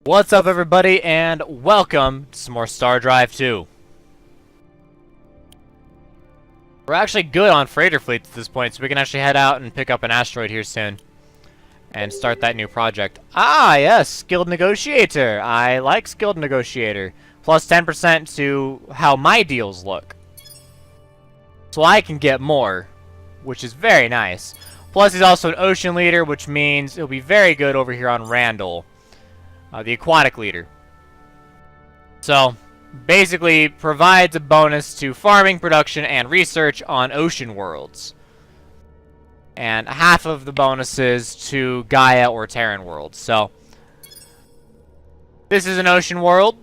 What's up, everybody, and welcome to some more Star Drive 2. We're actually good on freighter fleets at this point, so we can actually head out and pick up an asteroid here soon. And start that new project. Ah, yes, Skilled Negotiator. I like Skilled Negotiator. Plus 10% to how my deals look. So I can get more, which is very nice. Plus, he's also an ocean leader, which means he'll be very good over here on Randall. The aquatic leader. So, basically provides a bonus to farming, production, and research on ocean worlds. And half of the bonuses to Gaia or Terran worlds. So, this is an ocean world.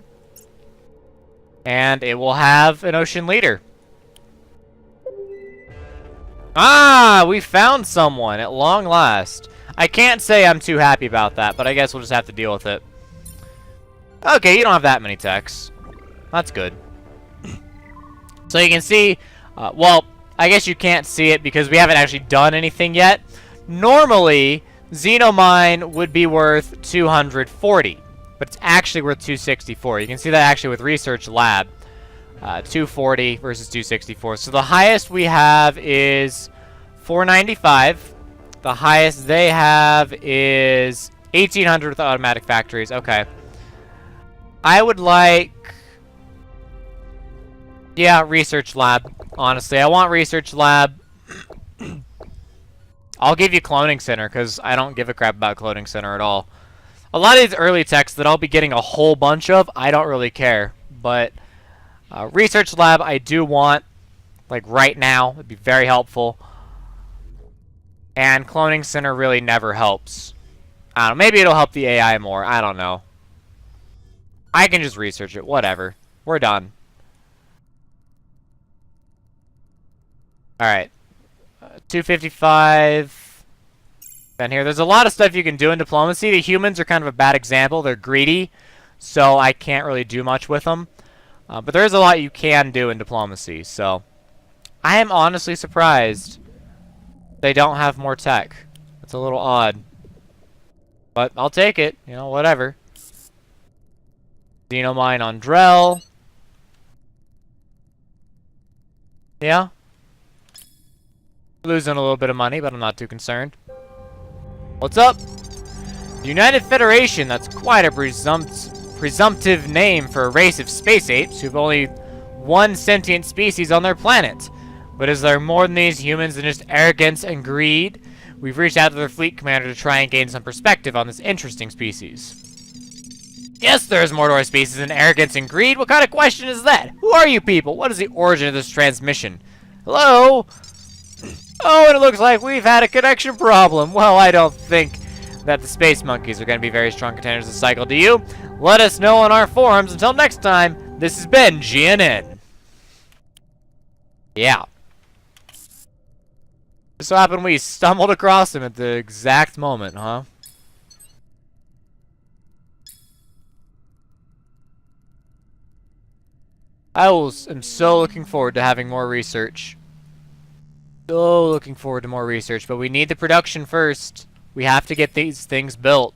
And it will have an ocean leader. Ah, we found someone at long last. I can't say I'm too happy about that, but I guess we'll just have to deal with it. Okay, you don't have that many techs. That's good. So you can see, well, I guess you can't see it because we haven't actually done anything yet. Normally, Xenomine would be worth 240, but it's actually worth 264. You can see that actually with Research Lab. 240 versus 264. So the highest we have is 495. The highest they have is 1800 with automatic factories. Okay. I would like... yeah, Research Lab. Honestly, I want Research Lab. I'll give you Cloning Center, because I don't give a crap about Cloning Center at all. A lot of these early techs that I'll be getting a whole bunch of, I don't really care. But Research Lab I do want, like right now. It'd be very helpful. And Cloning Center really never helps. I don't know, maybe it'll help the AI more. I don't know. I can just research it. Whatever. We're done. Alright. 255. Then here. There's a lot of stuff you can do in diplomacy. The humans are kind of a bad example. They're greedy. So I can't really do much with them. But there is a lot you can do in diplomacy. So I am honestly surprised they don't have more tech. It's a little odd. But I'll take it. You know, whatever. Xenomine on Drell. Yeah. Losing a little bit of money, but I'm not too concerned. What's up? The United Federation, that's quite a presumptive name for a race of space apes who've only one sentient species on their planet. But is there more than these humans than just arrogance and greed? We've reached out to their fleet commander to try and gain some perspective on this interesting species. Yes, there is more to our species than arrogance and greed. What kind of question is that? Who are you people? What is the origin of this transmission? Hello? Oh, and it looks like we've had a connection problem. Well, I don't think that the space monkeys are going to be very strong contenders this cycle, do you? Let us know on our forums. Until next time, this has been GNN. Yeah. Just so happened we stumbled across him at the exact moment, huh? am so looking forward to having more research. So looking forward to more research, but we need the production first. We have to get these things built.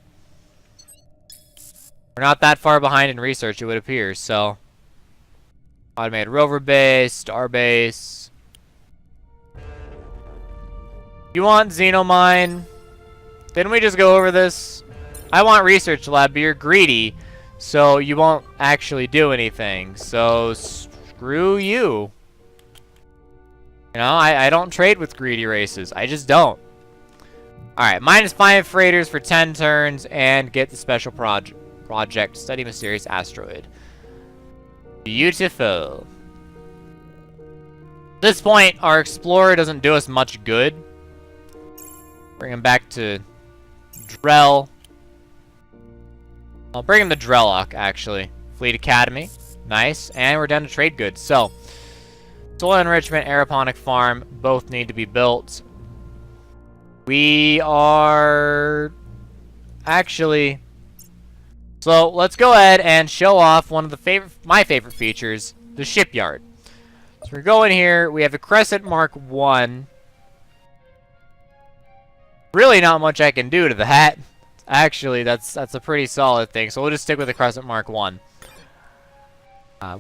We're not that far behind in research, it would appear, so... automated rover base, star base. You want Xenomine? Didn't we just go over this? I want Research Lab, but you're greedy, so you won't actually do anything. So, screw you. You know, I don't trade with greedy races. I just don't. Alright, -5 freighters for 10 turns, and get the special project. Study mysterious asteroid. Beautiful. At this point, our explorer doesn't do us much good. Bring him back to Drell. I'll bring him to Drellock, actually. Fleet Academy. Nice. And we're down to trade goods. So, soil enrichment, aeroponic farm, both need to be built. We are... actually... so, let's go ahead and show off one of the my favorite features, the shipyard. So we go in here, we have a Crescent Mark 1. Really not much I can do to that. Actually, that's a pretty solid thing. So we'll just stick with the Crescent Mark 1.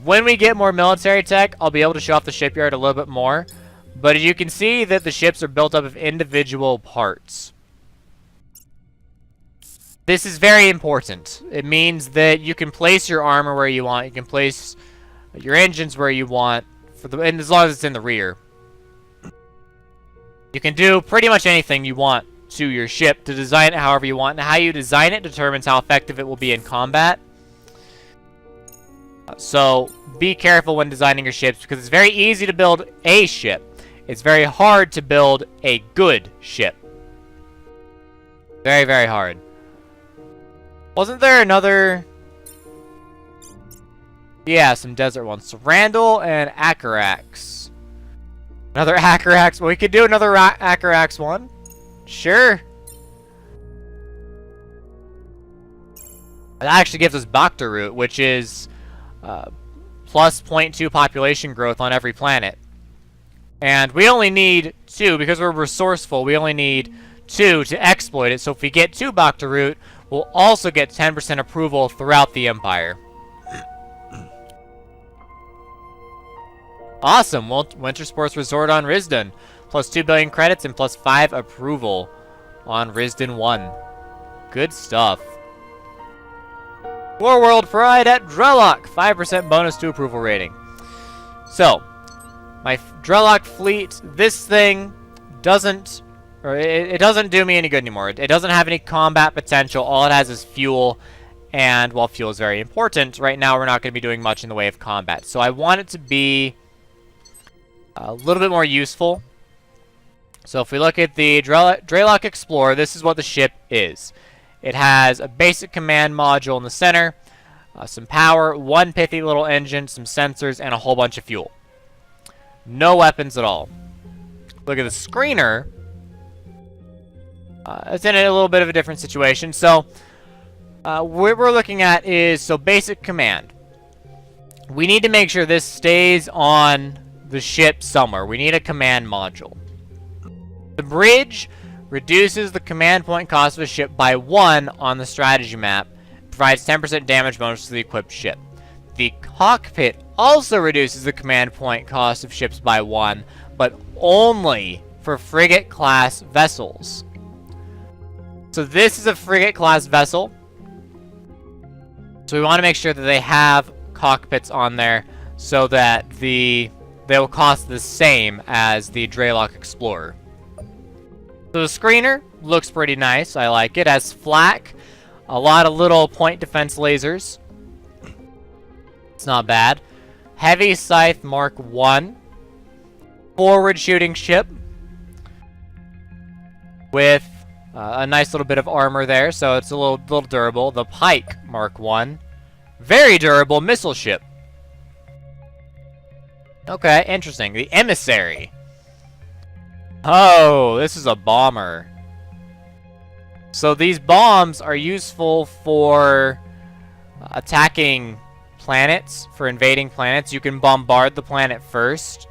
When we get more military tech, I'll be able to show off the shipyard a little bit more. But you can see that the ships are built up of individual parts. This is very important. It means that you can place your armor where you want. You can place your engines where you want, and as long as it's in the rear. You can do pretty much anything you want to your ship to design it however you want. And how you design it determines how effective it will be in combat. So be careful when designing your ships, because it's very easy to build a ship. It's very hard to build a good ship. Very, very hard. Wasn't there another... Yeah, some desert ones. So Randall and Acarax. Another Acarax. Well, we could do another Acarax one. Sure. It actually gives us Bacta root, which is plus 0.2 population growth on every planet. And we only need 2, because we're resourceful, we only need 2 to exploit it. So if we get 2 Bacta root, we'll also get 10% approval throughout the Empire. Awesome. Well, Winter Sports Resort on Risden. Plus 2 billion credits and plus 5 approval on Risden 1. Good stuff. War World Pride at Drellock. 5% bonus to approval rating. So, my Drellock fleet, this thing doesn't... Or it doesn't do me any good anymore. It doesn't have any combat potential. All it has is fuel. And while fuel is very important, right now we're not going to be doing much in the way of combat. So I want it to be a little bit more useful. So if we look at the Drellock Explorer, this is what the ship is. It has a basic command module in the center, some power, 1 pithy little engine, some sensors, and a whole bunch of fuel. No weapons at all. Look at the screener. It's in a little bit of a different situation. So what we're looking at is, so basic command. We need to make sure this stays on the ship somewhere. We need a command module. The bridge reduces the command point cost of a ship by 1 on the strategy map. Provides 10% damage bonus to the equipped ship. The cockpit also reduces the command point cost of ships by 1, but only for frigate-class vessels. So this is a frigate-class vessel. So we want to make sure that they have cockpits on there so that they will cost the same as the Drellock Explorer. So the screener looks pretty nice. I like it. It has flak, a lot of little point defense lasers. It's not bad. Heavy Scythe Mark 1. Forward shooting ship. With a nice little bit of armor there, so it's a little durable. The Pike Mark 1. Very durable missile ship. Okay, interesting. The Emissary. Oh, this is a bomber. So these bombs are useful for attacking planets, for invading planets. You can bombard the planet first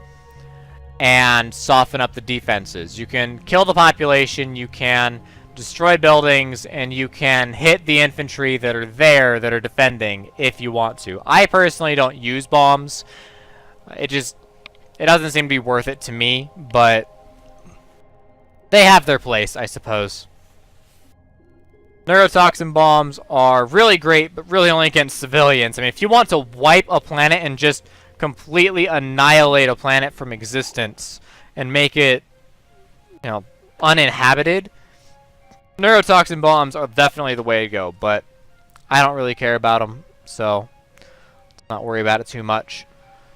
and soften up the defenses. You can kill the population, you can destroy buildings, and you can hit the infantry that are there that are defending if you want to. I personally don't use bombs. It doesn't seem to be worth it to me, but they have their place, I suppose. Neurotoxin bombs are really great, but really only against civilians. I mean, if you want to wipe a planet and just completely annihilate a planet from existence and make it, you know, uninhabited, neurotoxin bombs are definitely the way to go, but I don't really care about them, so let's not worry about it too much.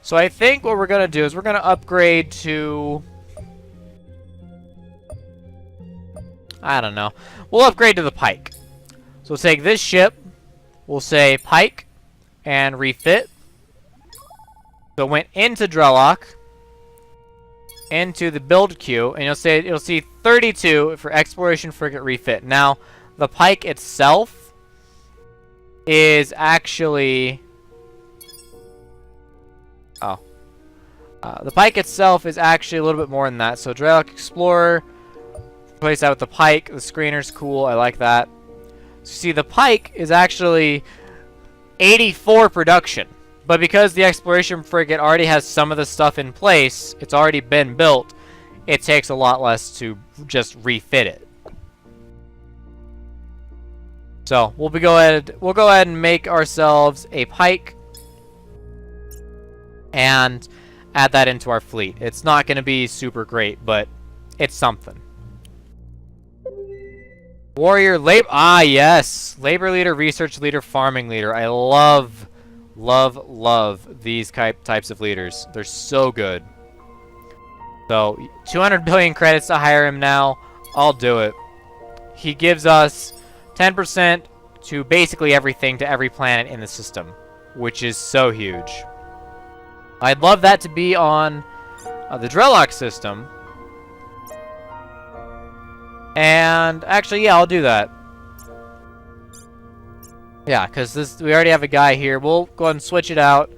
So I think what we're going to do is we're going to upgrade to... I don't know. We'll upgrade to the Pike. So we'll take this ship, we'll say Pike, and refit. So it went into Drellock, into the build queue, and you'll see 32 for exploration frigate refit. Now, the Pike itself is actually... the Pike itself is actually a little bit more than that. So Drellock Explorer, replace that with the Pike. The screener's cool. I like that. See, the Pike is actually 84 production. But because the exploration frigate already has some of the stuff in place, it's already been built, it takes a lot less to just refit it. So we'll go ahead and make ourselves a Pike and add that into our fleet. It's not going to be super great, but it's something. Warrior labor. Ah, yes. Labor leader, research leader, farming leader. I love these types of leaders. They're so good. So 200 billion credits to hire him now. I'll do it. He gives us 10% to basically everything to every planet in the system, which is so huge. I'd love that to be on the Drelloc system. And actually, yeah, I'll do that. Yeah, because we already have a guy here. We'll go ahead and switch it out.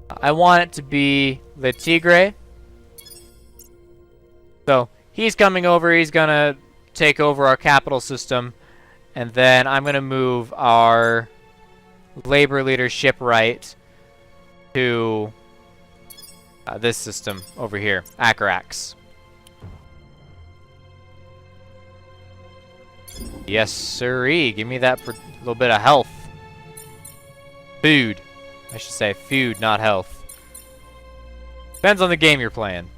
I want it to be the Tigre. So he's coming over. He's going to take over our capital system. And then I'm going to move our labor leader shipwright to this system over here, Acarax. Yes, sirree. Give me that for a little bit of health. Food. I should say food, not health. Depends on the game you're playing.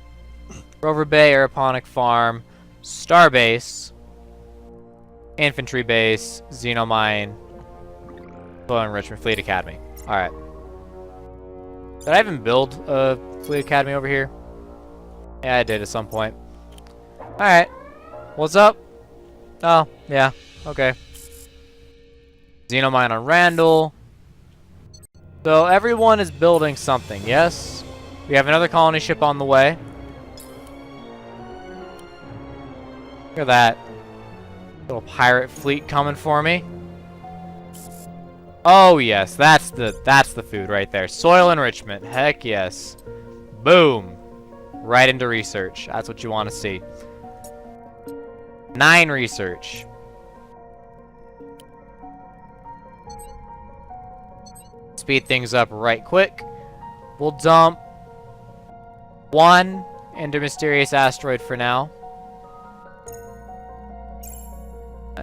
Rover Bay, Aeroponic Farm, Starbase, Infantry Base, Xenomine, Soil Enrichment, Fleet Academy. Alright. Did I even build a Fleet Academy over here? Yeah, I did at some point. Alright. What's up? Oh, yeah. Okay. Xenomine on Randall. So everyone is building something, yes? We have another colony ship on the way. Look at that. Little pirate fleet coming for me. Oh yes, that's the food right there. Soil enrichment. Heck yes. Boom. Right into research. That's what you want to see. 9 research. Speed things up right quick. We'll dump 1 into Mysterious Asteroid for now.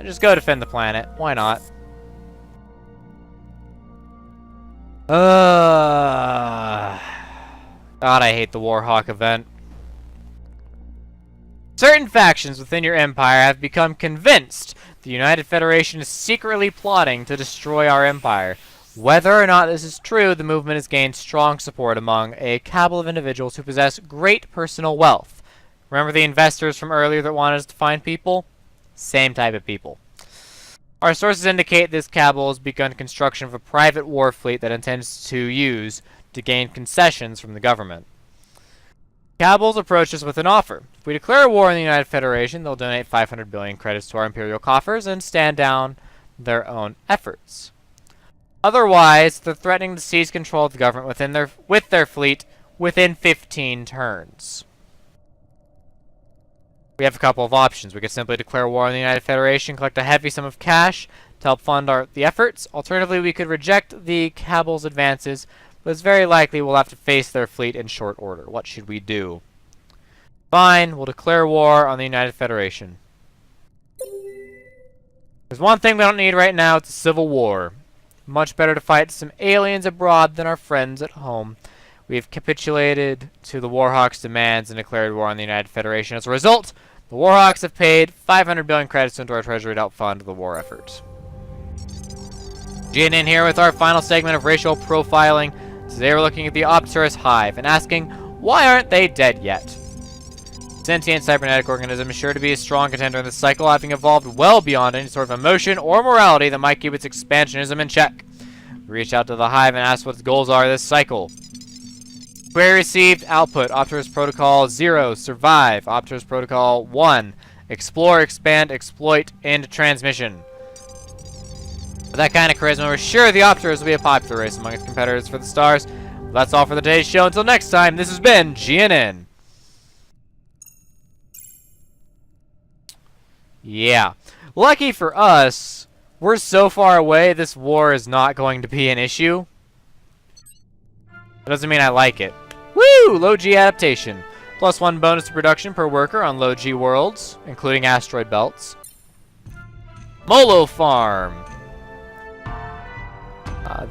Just go defend the planet. Why not? God, I hate the Warhawk event. Certain factions within your empire have become convinced the United Federation is secretly plotting to destroy our empire. Whether or not this is true, the movement has gained strong support among a cabal of individuals who possess great personal wealth. Remember the investors from earlier that wanted us to find people? Same type of people. Our sources indicate this cabal has begun construction of a private war fleet that intends to use to gain concessions from the government. Cabals approached us with an offer. If we declare war on the United Federation, they'll donate 500 billion credits to our imperial coffers and stand down their own efforts. Otherwise, they're threatening to seize control of the government with their fleet within 15 turns. We have a couple of options. We could simply declare war on the United Federation, collect a heavy sum of cash to help fund the efforts. Alternatively, we could reject the cabal's advances, but it's very likely we'll have to face their fleet in short order. What should we do? Fine, we'll declare war on the United Federation. There's one thing we don't need right now, it's a civil war. Much better to fight some aliens abroad than our friends at home. We've capitulated to the Warhawks' demands and declared war on the United Federation. As a result, the Warhawks have paid 500 billion credits into our treasury to help fund the war effort. Getting in here with our final segment of racial profiling. Today we're looking at the Opterus Hive and asking, why aren't they dead yet? Sentient cybernetic organism is sure to be a strong contender in this cycle, having evolved well beyond any sort of emotion or morality that might keep its expansionism in check. We reach out to the Hive and ask what its goals are this cycle. Query received, output, Opterus Protocol 0, survive, Opterus Protocol 1, explore, expand, exploit, end transmission. With that kind of charisma, we're sure the Opterus will be a popular race among its competitors for the stars. Well, that's all for today's show. Until next time, this has been GNN. Yeah. Lucky for us, we're so far away, this war is not going to be an issue. That doesn't mean I like it. Woo! Low G adaptation. +1 bonus to production per worker on low G worlds, including asteroid belts. Molo Farm.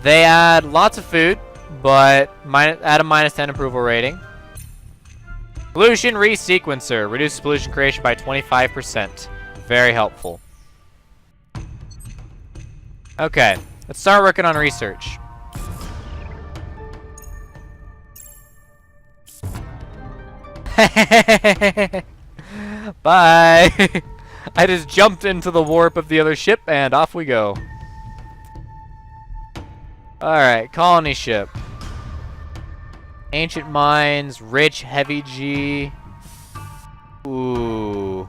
They add lots of food, but add a -10 approval rating. Pollution Resequencer. Reduces pollution creation by 25%. Very helpful. Okay, let's start working on research. Bye! I just jumped into the warp of the other ship, and off we go. Alright, colony ship. Ancient mines, rich, heavy G. Ooh.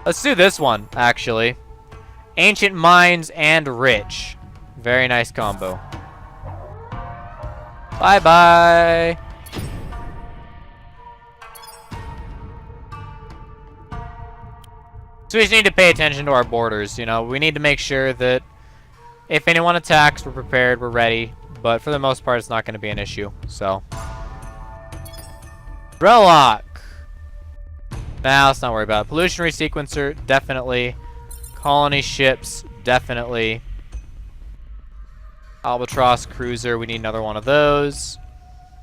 Let's do this one, actually. Ancient mines and rich. Very nice combo. Bye-bye! So we just need to pay attention to our borders, you know. We need to make sure that if anyone attacks, we're prepared, we're ready. But for the most part, it's not going to be an issue, so. Relloc! Nah, let's not worry about it. Pollution Resequencer, definitely. Colony ships, definitely. Albatross Cruiser, we need another one of those.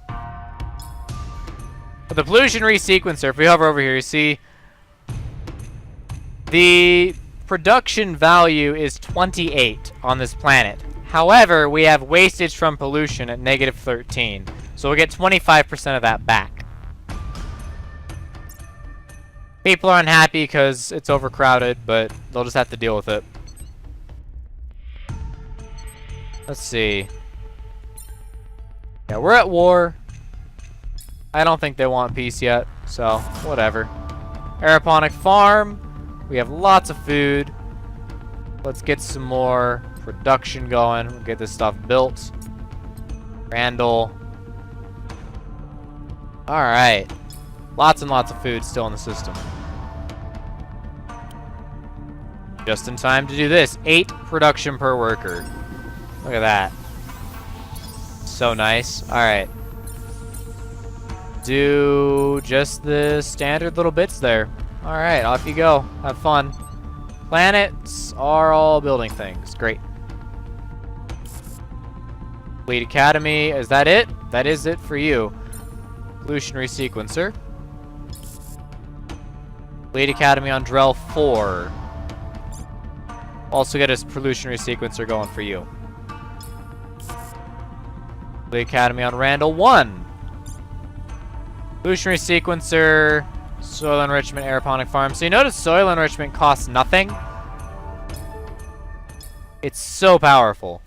But the Pollution Resequencer, if we hover over here, you see the production value is 28 on this planet. However, we have wastage from pollution at -13. So we'll get 25% of that back. People are unhappy because it's overcrowded, but they'll just have to deal with it. Let's see. Yeah, we're at war. I don't think they want peace yet, so whatever. Aeroponic farm. We have lots of food. Let's get some more production going. We'll get this stuff built. Randall. Alright. Lots and lots of food still in the system. Just in time to do this. 8 production per worker. Look at that. So nice. Alright. Do just the standard little bits there. Alright, off you go. Have fun. Planets are all building things. Great. Fleet Academy. Is that it? That is it for you. Pollution Resequencer. Fleet Academy on Drell 4. Also get a Pollution Resequencer going for you. Fleet Academy on Randall 1. Pollution Resequencer. Soil enrichment, aeroponic farm. So you notice soil enrichment costs nothing. It's so powerful.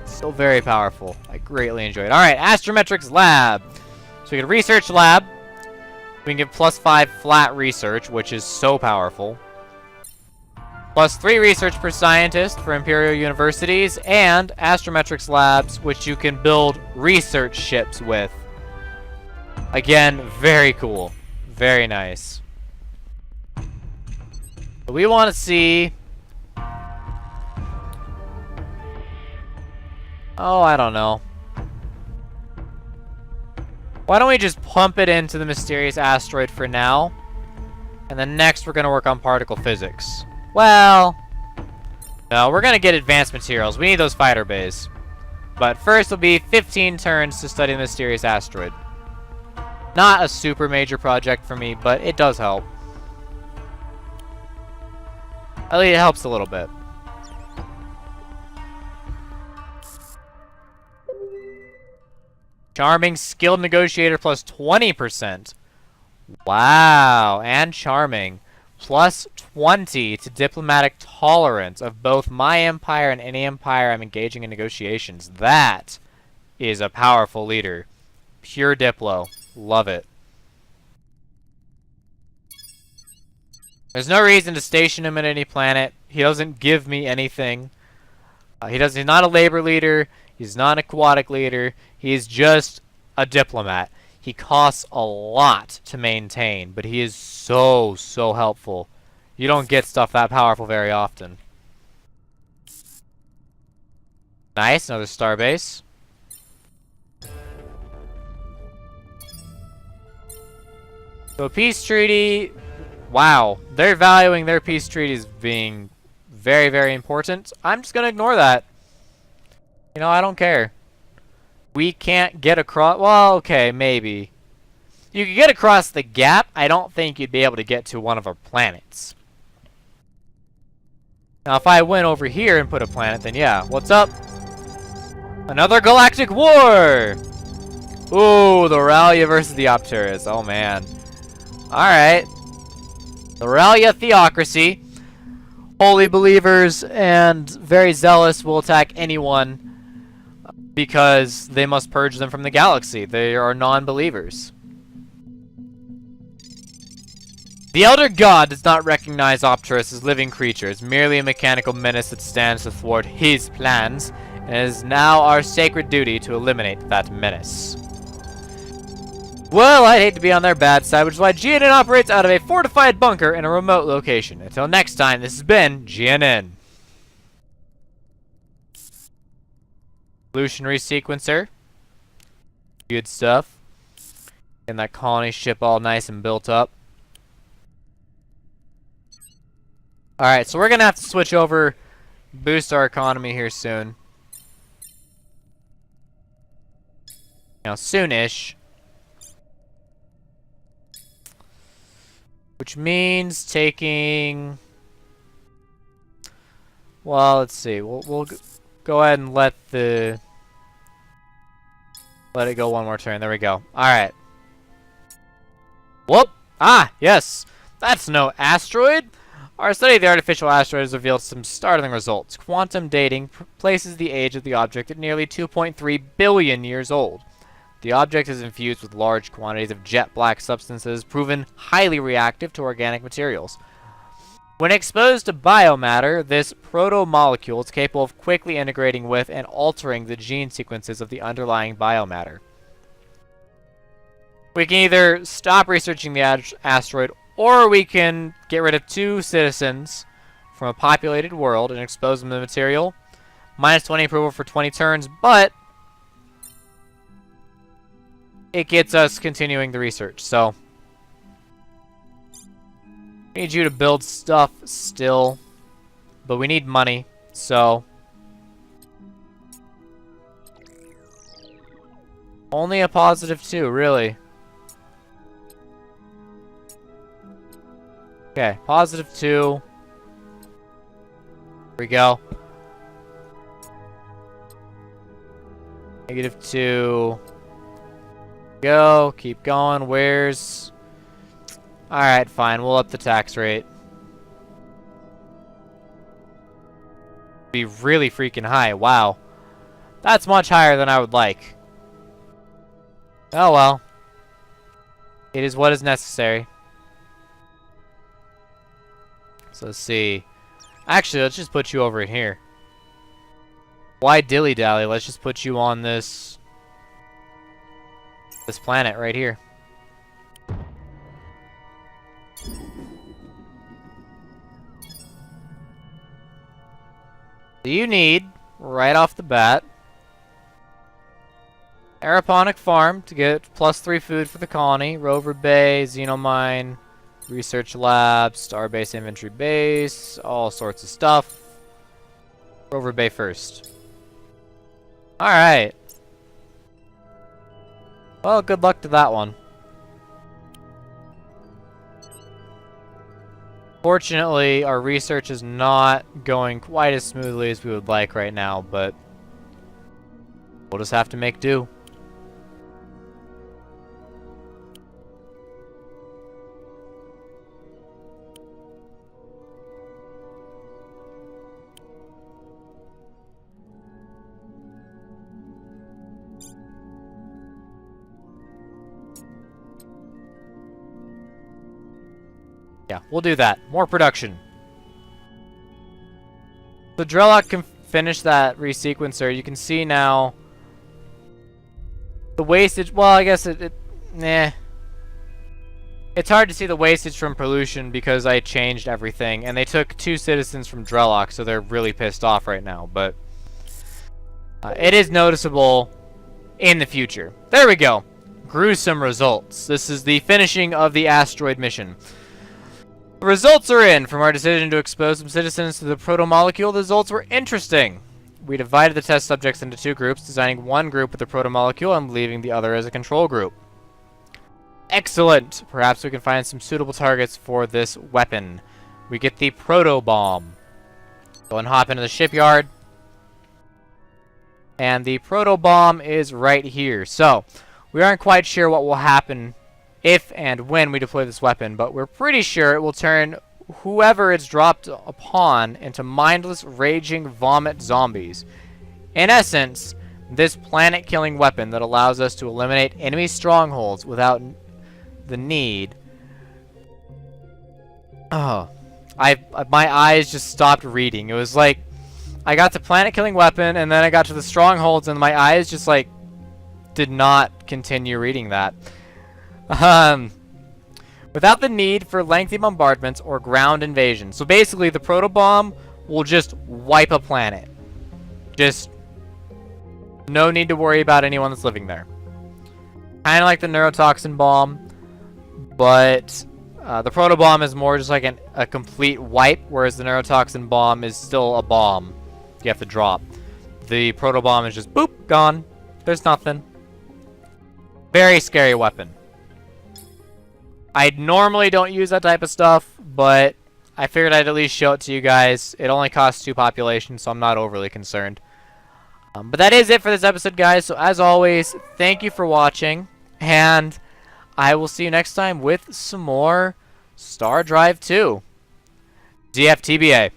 So very powerful. I greatly enjoy it. Alright, Astrometrics Lab. So we get a research lab. We can give +5 flat research, which is so powerful. +3 research per scientist for Imperial Universities. And Astrometrics Labs, which you can build research ships with. Again, very cool. Very nice. We want to see... Oh, I don't know. Why don't we just pump it into the mysterious asteroid for now? And then next we're going to work on particle physics. Well... No, we're going to get advanced materials. We need those fighter bays. But first will be 15 turns to study the mysterious asteroid. Not a super major project for me, but it does help. At least it helps a little bit. Charming, skilled negotiator plus 20%. Wow, and charming. Plus 20 to diplomatic tolerance of both my empire and any empire I'm engaging in negotiations. That is a powerful leader. Pure Diplo. Love it. There's no reason to station him at any planet. He doesn't give me anything. He's not a labor leader. He's not an aquatic leader. He's just a diplomat. He costs a lot to maintain, but he is so, so helpful You don't get stuff that powerful very often. Nice, another starbase. So a peace treaty, wow, they're valuing their peace treaties being very, very important. I'm just gonna ignore that. You know, I don't care. We can't get across, well, okay, maybe. You could get across the gap. I don't think you'd be able to get to one of our planets. Now, if I went over here and put a planet, then yeah. What's up? Another galactic war! Ooh, the Aurelia versus the Opturus. Oh, man. Alright. The Aurelia Theocracy. Holy believers and very zealous will attack anyone because they must purge them from the galaxy. They are non-believers. The Elder God does not recognize Opturus as living creatures, merely a mechanical menace that stands to thwart his plans, and it is now our sacred duty to eliminate that menace. Well, I'd hate to be on their bad side, which is why GNN operates out of a fortified bunker in a remote location. Until next time, this has been GNN. Evolutionary sequencer. Good stuff. Getting that colony ship all nice and built up. Alright, so we're going to have to switch over, boost our economy here soon. Now, soonish. Which means taking... Well, let's see. We'll go ahead and let it go one more turn. There we go. Alright. Whoop! Ah, yes! That's no asteroid! Our study of the artificial asteroid has revealed some startling results. Quantum dating places the age of the object at nearly 2.3 billion years old. The object is infused with large quantities of jet black substances, proven highly reactive to organic materials. When exposed to biomatter, this proto-molecule is capable of quickly integrating with and altering the gene sequences of the underlying biomatter. We can either stop researching the asteroid, or we can get rid of 2 citizens from a populated world and expose them to the material. Minus 20 approval for 20 turns, but it gets us continuing the research, so we need you to build stuff still, but we need money, so only a +2, really. Okay, +2. Here we go. -2. Go, keep going. Where's... Alright, fine. We'll up the tax rate. Be really freaking high. Wow. That's much higher than I would like. Oh well. It is what is necessary. So let's see. Actually, let's just put you over here. Why dilly-dally? Let's just put you on this planet right here. So you need, right off the bat, aeroponic farm to get +3 food for the colony, rover bay, xenomine, research lab, starbase inventory base, all sorts of stuff. Rover bay first. Alright. Well, good luck to that one. Fortunately, our research is not going quite as smoothly as we would like right now, but we'll just have to make do. Yeah, we'll do that. More production. So Drellock can finish that resequencer. You can see now the wastage. Well, I guess nah. It's hard to see the wastage from pollution because I changed everything, and they took 2 citizens from Drellock, so they're really pissed off right now, but it is noticeable in the future. There we go. Gruesome results. This is the finishing of the asteroid mission. The results are in. From our decision to expose some citizens to the proto-molecule, the results were interesting. We divided the test subjects into 2 groups, designing one group with the proto-molecule and leaving the other as a control group. Excellent! Perhaps we can find some suitable targets for this weapon. We get the proto-bomb. Go and hop into the shipyard. And the proto-bomb is right here. So, we aren't quite sure what will happen if and when we deploy this weapon, but we're pretty sure it will turn whoever it's dropped upon into mindless, raging vomit zombies. In essence, this planet-killing weapon that allows us to eliminate enemy strongholds without the need. Oh, my eyes just stopped reading. It was like I got to planet-killing weapon, and then I got to the strongholds, and my eyes just like did not continue reading that. Without the need for lengthy bombardments or ground invasion. So basically, the proto-bomb will just wipe a planet. Just no need to worry about anyone that's living there. Kind of like the neurotoxin bomb. But the proto-bomb is more just like a complete wipe, whereas the neurotoxin bomb is still a bomb you have to drop. The proto-bomb is just, boop, gone. There's nothing. Very scary weapon. I normally don't use that type of stuff, but I figured I'd at least show it to you guys. It only costs 2 population, so I'm not overly concerned. But that is it for this episode, guys. So as always, thank you for watching, and I will see you next time with some more Star Drive 2. DFTBA.